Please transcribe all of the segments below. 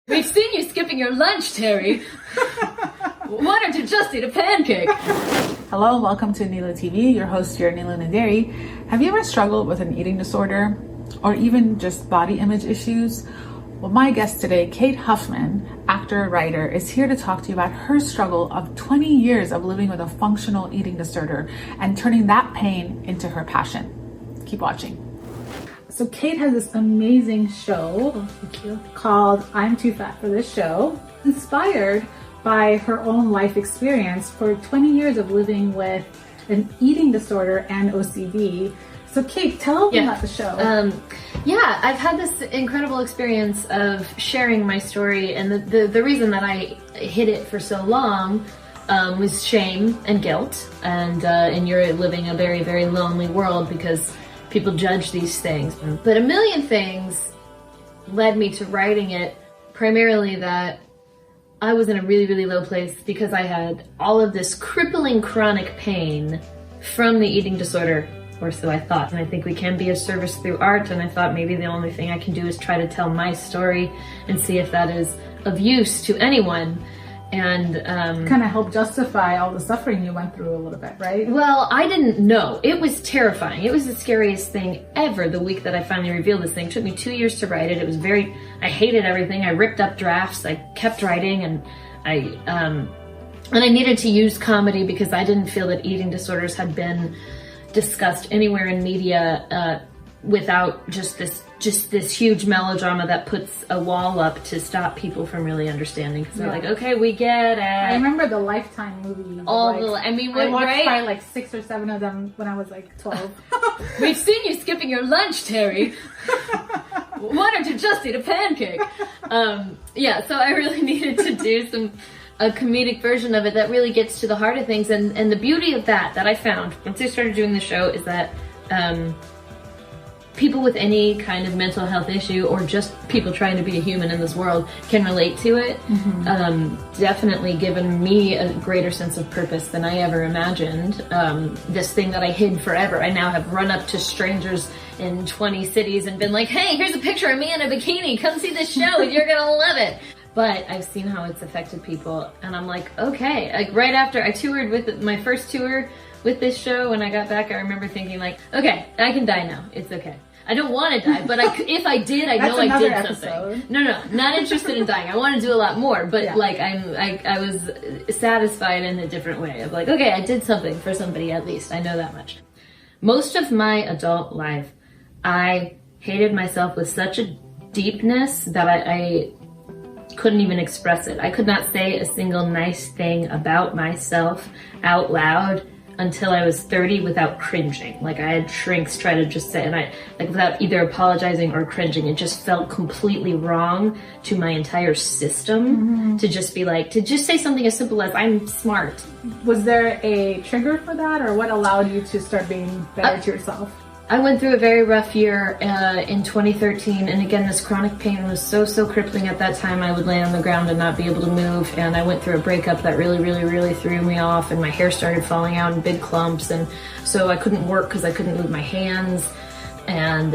We've seen you skipping your lunch, Terry. Why don't you just eat a pancake? Hello and welcome to Neloo TV. Your host here, Neloo Naderi. Have you ever struggled with an eating disorder or even just body image issues? Well, my guest today, Kate Huffman, actor, writer, is here to talk to you about her struggle of 20 years of living with a functional eating disorder and turning that pain into her passion. Keep watching. So Kate has this amazing show called I'm Too Fat for This Show, inspired by her own life experience for 20 years of living with an eating disorder and OCD. So Kate, tell me about the show. I've had this incredible experience of sharing my story, and the reason that I hid it for so long was shame and guilt, and you're living a very, very lonely world because people judge these things. But a million things led me to writing it, primarily that I was in a really, really low place because I had all of this crippling chronic pain from the eating disorder, or so I thought. And I think we can be of service through art, and I thought maybe the only thing I can do is try to tell my story and see if that is of use to anyone. And kind of help justify all the suffering you went through a little bit, right? Well, I didn't know. It was terrifying. It was the scariest thing ever the week that I finally revealed this thing. It took me 2 years to write it. It was I hated everything. I ripped up drafts. I kept writing, and I needed to use comedy because I didn't feel that eating disorders had been discussed anywhere in media without just this huge melodrama that puts a wall up to stop people from really understanding. Because they're like, okay, we get it. I remember the Lifetime movies. I watched probably like 6 or 7 of them when I was like 12. We've seen you skipping your lunch, Terry. Why don't you just eat a pancake? So I really needed to do a comedic version of it that really gets to the heart of things. And the beauty of that I found once I started doing the show is that people with any kind of mental health issue, or just people trying to be a human in this world, can relate to it. Definitely given me a greater sense of purpose than I ever imagined. This thing that I hid forever, I now have run up to strangers in 20 cities and been like, hey, here's a picture of me in a bikini, come see this show and you're gonna love it. But I've seen how it's affected people, and I'm like, okay. Like right after I toured with my first tour with this show, when I got back, I remember thinking like, okay, I can die now, it's okay. I don't want to die, but if I did, I know I did something. Episode. No, not interested in dying. I want to do a lot more, but I was satisfied in a different way of like, okay, I did something for somebody at least. I know that much. Most of my adult life, I hated myself with such a deepness that I couldn't even express it. I could not say a single nice thing about myself out loud until I was 30 without cringing. Like I had shrinks try to just say, and without either apologizing or cringing, it just felt completely wrong to my entire system to just be like, to just say something as simple as I'm smart. Was there a trigger for that, or what allowed you to start being better to yourself? I went through a very rough year in 2013, and again, this chronic pain was so crippling at that time. I would lay on the ground and not be able to move, and I went through a breakup that really threw me off, and my hair started falling out in big clumps, and so I couldn't work because I couldn't move my hands, and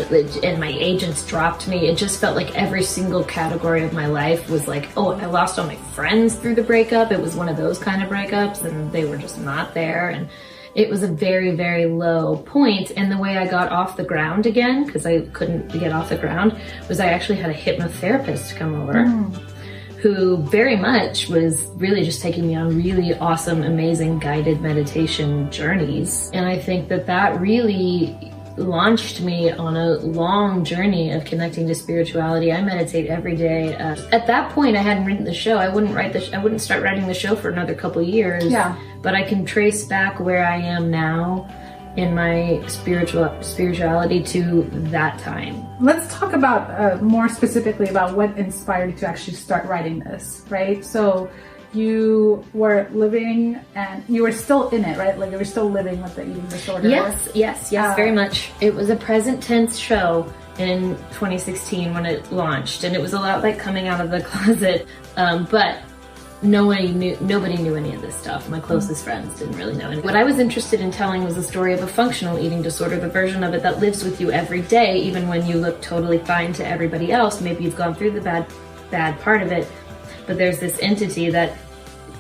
my agents dropped me. It just felt like every single category of my life was like, oh, I lost all my friends through the breakup. It was one of those kind of breakups, and they were just not there, and it was a very, very low point. And the way I got off the ground again, because I couldn't get off the ground, was I actually had a hypnotherapist come over who very much was really just taking me on really awesome, amazing guided meditation journeys. And I think that really launched me on a long journey of connecting to spirituality. I meditate every day. At that point, I hadn't written the show. I wouldn't start writing the show for another couple years. Yeah. But I can trace back where I am now in my spirituality to that time. Let's talk about more specifically about what inspired you to actually start writing this, right? So you were living, and you were still in it, right? Like you were still living with the eating disorder. Yes, very much. It was a present tense show in 2016 when it launched, and it was a lot like coming out of the closet, but nobody knew any of this stuff. My closest friends didn't really know anything. What I was interested in telling was the story of a functional eating disorder, the version of it that lives with you every day, even when you look totally fine to everybody else. Maybe you've gone through the bad bad part of it, but there's this entity that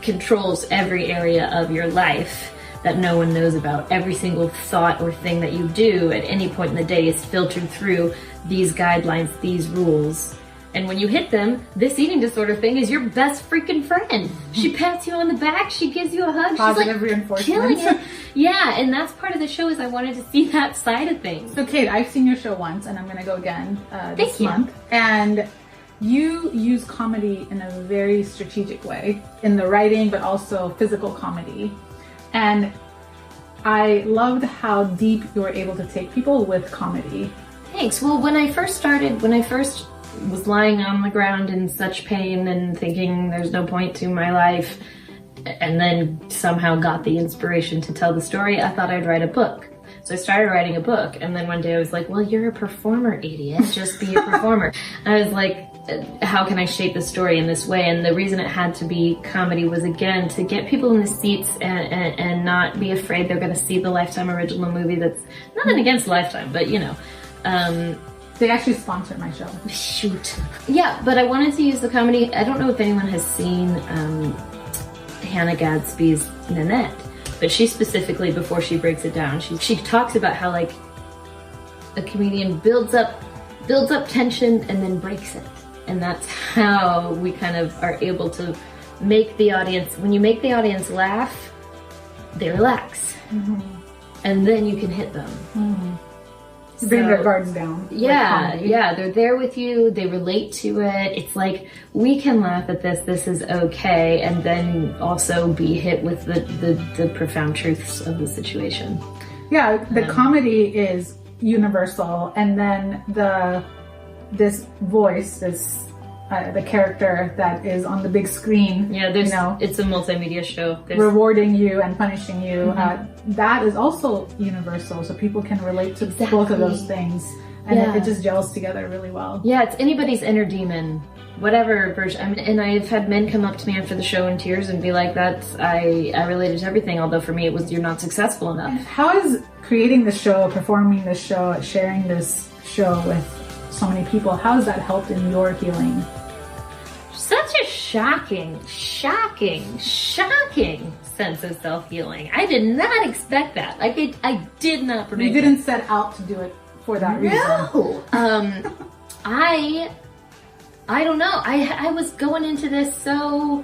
controls every area of your life that no one knows about. Every single thought or thing that you do at any point in the day is filtered through these guidelines, these rules. And when you hit them, this eating disorder thing is your best freaking friend. She pats you on the back, she gives you a hug, Positive she's like reinforcement. killing it. Yeah, and that's part of the show, is I wanted to see that side of things. So Kate, I've seen your show once, and I'm gonna go again this Thank you. month. And you use comedy in a very strategic way, in the writing, but also physical comedy. And I loved how deep you were able to take people with comedy. Thanks. Well, when I first was lying on the ground in such pain and thinking there's no point to my life, and then somehow got the inspiration to tell the story, I thought I'd write a book. So I started writing a book, and then one day I was like, well, you're a performer, idiot. Just be a performer. And I was like, how can I shape the story in this way? And the reason it had to be comedy was, again, to get people in the seats and not be afraid they're going to see the Lifetime original movie. That's nothing against Lifetime, but you know. They actually sponsored my show. Shoot. Yeah, but I wanted to use the comedy. I don't know if anyone has seen Hannah Gadsby's Nanette, but she specifically, before she breaks it down, she talks about how like a comedian builds up tension and then breaks it. And that's how we kind of are able to make the audience, when you make the audience laugh, they relax. Mm-hmm. And then you can hit them. Mm-hmm. So, bring their guards down. Yeah, yeah, they're there with you, they relate to it. It's like, we can laugh at this is okay, and then also be hit with the profound truths of the situation. Yeah, the comedy is universal, and then this voice, the character that is on the big screen. Yeah, it's a multimedia show. Rewarding you and punishing you. Mm-hmm. That is also universal, so people can relate to both of those things, and it just gels together really well. Yeah, it's anybody's inner demon, whatever version. I mean, and I've had men come up to me after the show in tears and be like, I related to everything, although for me it was, you're not successful enough. How is creating the show, performing this show, sharing this show with so many people, how has that helped in your healing? Such a shocking sense of self-healing. I did not expect that. I did not predict You didn't set out to do it for that reason. No. I don't know. I was going into this so...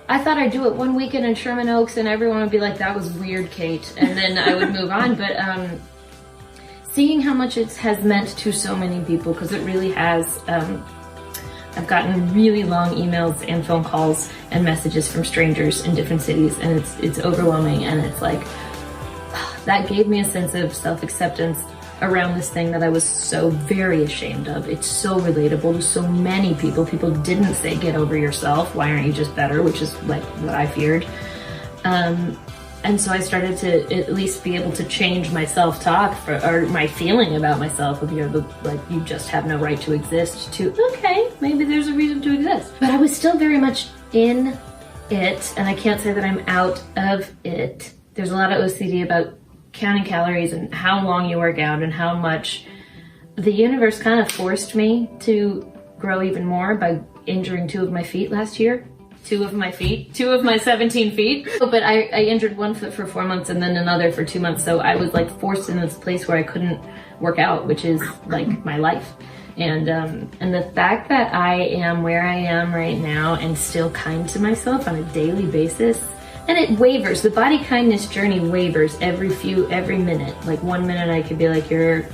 I thought I'd do it one weekend in Sherman Oaks and everyone would be like, that was weird, Kate. And then I would move on. But seeing how much it has meant to so many people, because it really has... I've gotten really long emails and phone calls and messages from strangers in different cities, and it's overwhelming, and it's like, that gave me a sense of self-acceptance around this thing that I was so very ashamed of. It's so relatable to so many people. People didn't say, get over yourself, why aren't you just better, which is like what I feared. And so I started to at least be able to change my self-talk or my feeling about myself of, you just have no right to exist, to, okay, maybe there's a reason to exist. But I was still very much in it, and I can't say that I'm out of it. There's a lot of OCD about counting calories and how long you work out and how much. The universe kind of forced me to grow even more by injuring 2 of my feet last year. 2 of my 17 feet. But I injured one foot for 4 months and then another for 2 months. So I was like forced in this place where I couldn't work out, which is like my life. And the fact that I am where I am right now and still kind to myself on a daily basis, and it wavers. The body kindness journey wavers every minute. Like 1 minute I could be like, you're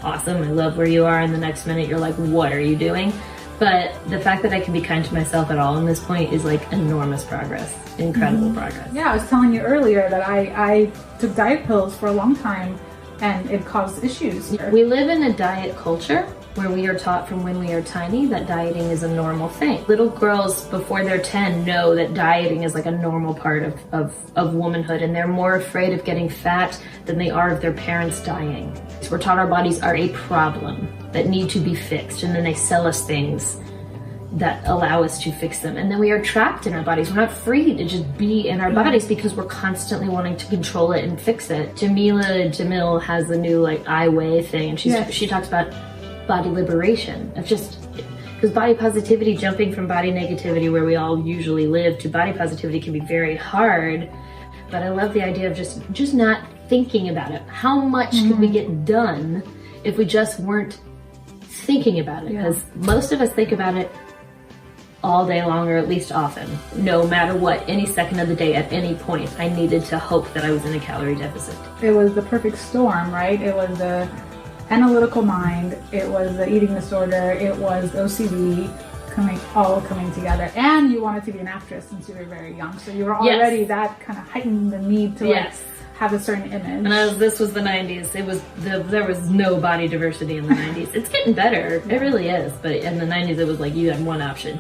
awesome, I love where you are. And the next minute you're like, what are you doing? But the fact that I can be kind to myself at all in this point is like enormous progress, incredible progress. Yeah, I was telling you earlier that I took diet pills for a long time and it caused issues. We live in a diet culture where we are taught from when we are tiny that dieting is a normal thing. Little girls before they're 10 know that dieting is like a normal part of womanhood, and they're more afraid of getting fat than they are of their parents dying. So we're taught our bodies are a problem that need to be fixed, and then they sell us things that allow us to fix them. And then we are trapped in our bodies. We're not free to just be in our bodies because we're constantly wanting to control it and fix it. Jamil has a new like I Weigh thing, and she talks about body liberation, of just because body positivity, jumping from body negativity where we all usually live to body positivity can be very hard. But I love the idea of just not thinking about it. How much could we get done if we just weren't thinking about it? Because most of us think about it all day long, or at least often, no matter what, any second of the day, at any point. I needed to hope that I was in a calorie deficit. It was the perfect storm, right? It was the analytical mind, it was the eating disorder, it was OCD all coming together. And you wanted to be an actress since you were very young, so you were already that kind of heightened the need to like have a certain image. And this was the 90s. There was no body diversity in the 90s. It's getting better, it really is. But in the 90s, it was like you had one option: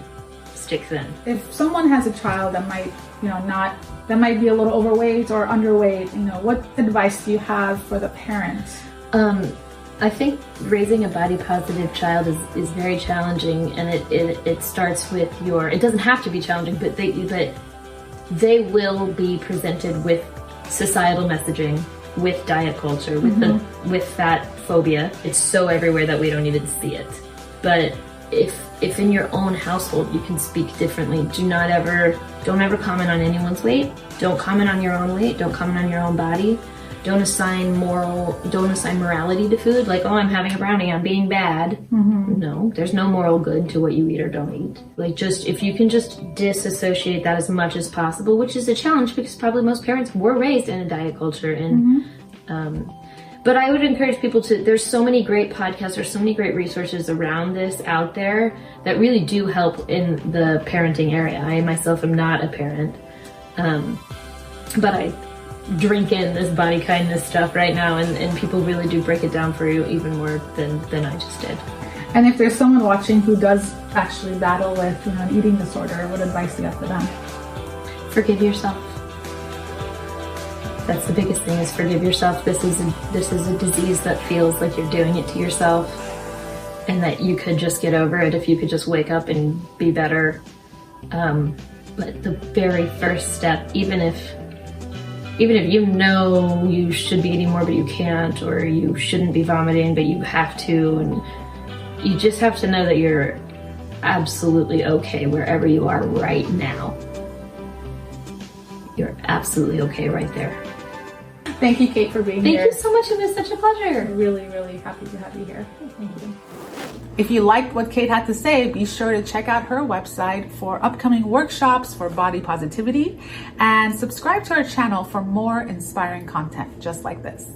stick thin. If someone has a child that might, that might be a little overweight or underweight, what advice do you have for the parents? I think raising a body positive child is very challenging, and it starts with it doesn't have to be challenging, but they will be presented with societal messaging, with diet culture, with fat phobia. It's so everywhere that we don't even see it. But if in your own household you can speak differently, don't ever comment on anyone's weight. Don't comment on your own weight. Don't comment on your own body. Don't assign morality to food. Like, oh, I'm having a brownie, I'm being bad. No, there's no moral good to what you eat or don't eat. Like, if you can just disassociate that as much as possible, which is a challenge because probably most parents were raised in a diet culture. And, but I would encourage people there's so many great podcasts, there's so many great resources around this out there that really do help in the parenting area. I myself am not a parent, but I drink in this body kindness stuff right now, and people really do break it down for you even more than I just did. And if there's someone watching who does actually battle with an eating disorder, what advice do you have for them? Forgive yourself. That's the biggest thing, is forgive yourself. This is a disease that feels like you're doing it to yourself, and that you could just get over it if you could just wake up and be better. But the very first step, even if you know you should be eating more but you can't, or you shouldn't be vomiting but you have to, and you just have to know that you're absolutely okay wherever you are right now. You're absolutely okay right there. Thank you, Kate, for being here. Thank you so much. It was such a pleasure. Really, really happy to have you here. Thank you. If you liked what Kate had to say, be sure to check out her website for upcoming workshops for body positivity, and subscribe to our channel for more inspiring content just like this.